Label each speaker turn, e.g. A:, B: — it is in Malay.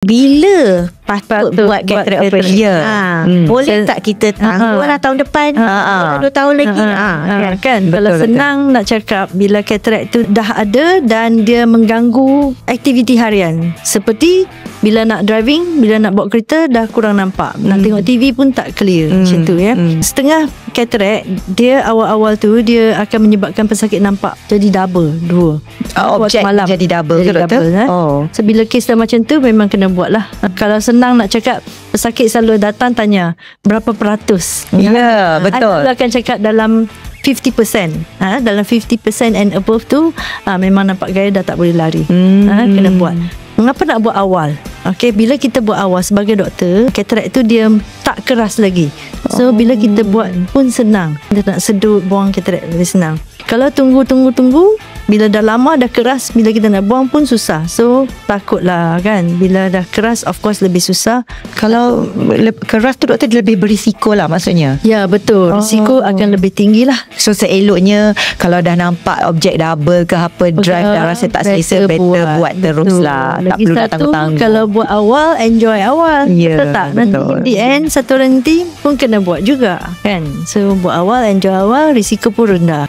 A: bila patut buat cataract operation.
B: Ya.
A: Boleh tak kita tangguh lah tahun depan, 2 tahun lagi.
B: Kan kalau senang nak cakap, bila cataract tu dah ada dan dia mengganggu aktiviti harian, seperti bila nak driving, bila nak bawa kereta dah kurang nampak, nak tengok TV pun tak clear, macam tu ya. Setengah cataract dia awal-awal tu dia akan menyebabkan pesakit nampak jadi double, dua
A: Objek
B: malam
A: jadi double ke doktor?
B: So bila kes dah macam tu memang kena buat lah. Kalau senang nak cakap, pesakit selalu datang tanya berapa peratus.
A: Ya, betul.
B: Saya akan cakap dalam 50%. Dalam 50% and above tu memang nampak gaya dah tak boleh lari. Kena buat. Mengapa nak buat awal? Okay, bila kita buat awal sebagai doktor, cataract tu dia tak keras lagi. So bila kita buat pun senang. Kita nak sedut, buang cataract lebih senang. Kalau tunggu, bila dah lama dah keras, bila kita nak buang pun susah. So takutlah kan, bila dah keras of course lebih susah.
A: Kalau keras tu doktor lebih berisiko lah maksudnya.
B: Ya betul, risiko akan lebih tinggi lah.
A: So seeloknya kalau dah nampak objek double ke apa, drive dah rasa tak selesa, better buat terus lah. Tak perlu nak tanggung-tanggung.
B: Kalau buat awal, enjoy awal.
A: Ya,
B: tak nanti in the end satu orang nanti pun kena buat juga kan. So buat awal, enjoy awal, risiko pun rendah.